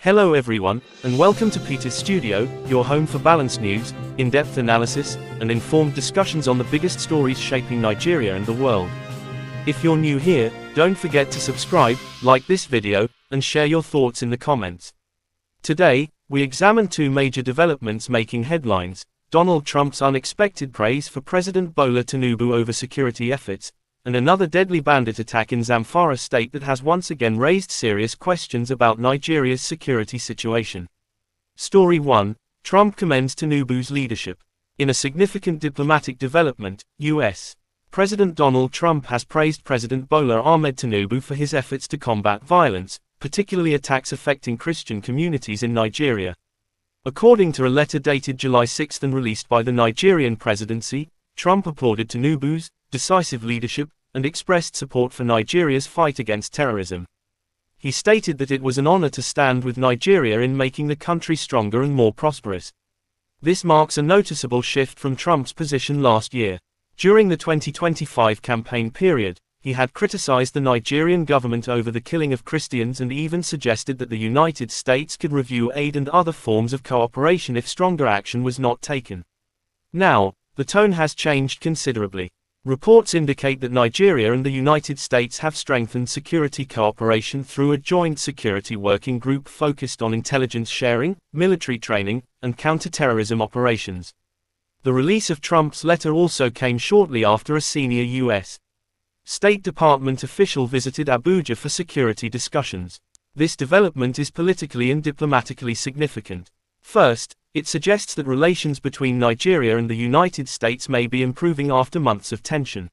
Hello everyone, and welcome to Peter's Studio, your home for balanced news, in-depth analysis, and informed discussions on the biggest stories shaping Nigeria and the world. If you're new here, don't forget to subscribe, like this video, and share your thoughts in the comments. Today, we examine two major developments making headlines: Donald Trump's unexpected praise for President Bola Tinubu over security efforts, and another deadly bandit attack in Zamfara State that has once again raised serious questions about Nigeria's security situation. Story 1. Trump commends Tinubu's leadership. In a significant diplomatic development, U.S. President Donald Trump has praised President Bola Ahmed Tinubu for his efforts to combat violence, particularly attacks affecting Christian communities in Nigeria. According to a letter dated July 6 and released by the Nigerian presidency, Trump applauded Tinubu's decisive leadership and expressed support for Nigeria's fight against terrorism. He stated that it was an honor to stand with Nigeria in making the country stronger and more prosperous. This marks a noticeable shift from Trump's position last year. During the 2025 campaign period, he had criticized the Nigerian government over the killing of Christians and even suggested that the United States could review aid and other forms of cooperation if stronger action was not taken. Now, the tone has changed considerably. Reports indicate that Nigeria and the United States have strengthened security cooperation through a joint security working group focused on intelligence sharing, military training, and counter-terrorism operations. The release of Trump's letter also came shortly after a senior U.S. State Department official visited Abuja for security discussions. This development is politically and diplomatically significant. First, it suggests that relations between Nigeria and the United States may be improving after months of tension.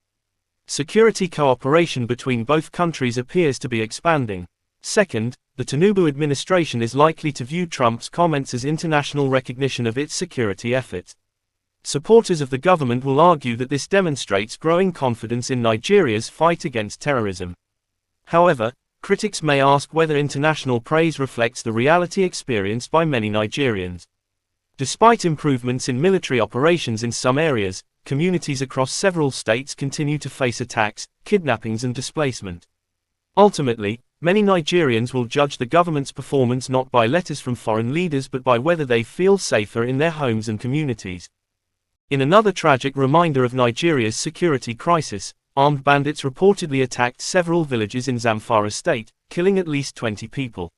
Security cooperation between both countries appears to be expanding. Second, the Tinubu administration is likely to view Trump's comments as international recognition of its security efforts. Supporters of the government will argue that this demonstrates growing confidence in Nigeria's fight against terrorism. However, critics may ask whether international praise reflects the reality experienced by many Nigerians. Despite improvements in military operations in some areas, communities across several states continue to face attacks, kidnappings and displacement. Ultimately, many Nigerians will judge the government's performance not by letters from foreign leaders but by whether they feel safer in their homes and communities. In another tragic reminder of Nigeria's security crisis, armed bandits reportedly attacked several villages in Zamfara State, killing at least 20 people.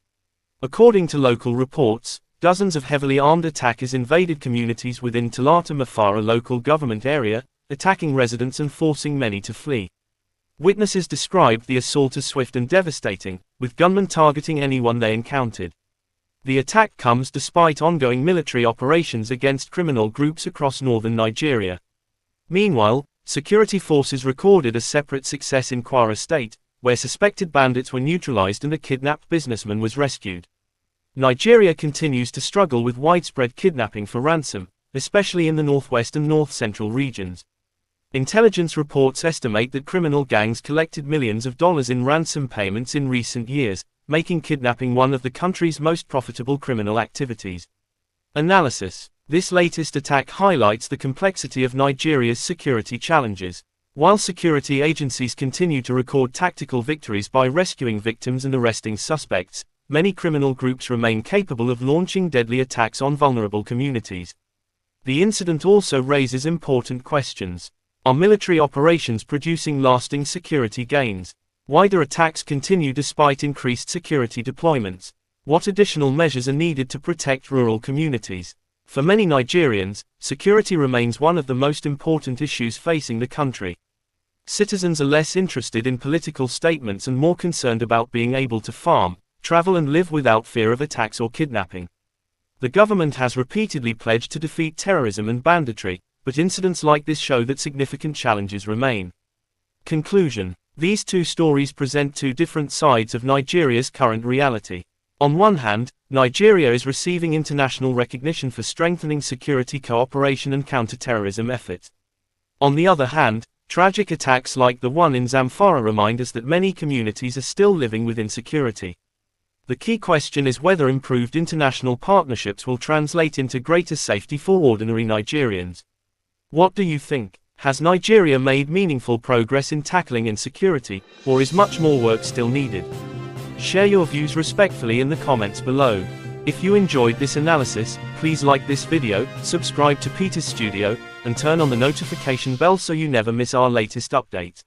According to local reports, dozens of heavily armed attackers invaded communities within Talata Mafara local government area, attacking residents and forcing many to flee. Witnesses described the assault as swift and devastating, with gunmen targeting anyone they encountered. The attack comes despite ongoing military operations against criminal groups across northern Nigeria. Meanwhile, security forces recorded a separate success in Kwara State, where suspected bandits were neutralized and a kidnapped businessman was rescued. Nigeria continues to struggle with widespread kidnapping for ransom, especially in the northwest and north-central regions. Intelligence reports estimate that criminal gangs collected millions of dollars in ransom payments in recent years, making kidnapping one of the country's most profitable criminal activities. Analysis. This latest attack highlights the complexity of Nigeria's security challenges. While security agencies continue to record tactical victories by rescuing victims and arresting suspects, many criminal groups remain capable of launching deadly attacks on vulnerable communities. The incident also raises important questions. Are military operations producing lasting security gains? Why do attacks continue despite increased security deployments? What additional measures are needed to protect rural communities? For many Nigerians, security remains one of the most important issues facing the country. Citizens are less interested in political statements and more concerned about being able to farm, travel and live without fear of attacks or kidnapping. The government has repeatedly pledged to defeat terrorism and banditry, but incidents like this show that significant challenges remain. Conclusion. These two stories present two different sides of Nigeria's current reality. On one hand, Nigeria is receiving international recognition for strengthening security cooperation and counter-terrorism efforts. On the other hand, tragic attacks like the one in Zamfara remind us that many communities are still living with insecurity. The key question is whether improved international partnerships will translate into greater safety for ordinary Nigerians. What do you think? Has Nigeria made meaningful progress in tackling insecurity, or is much more work still needed? Share your views respectfully in the comments below. If you enjoyed this analysis, please like this video, subscribe to Peter's Studio, and turn on the notification bell so you never miss our latest update.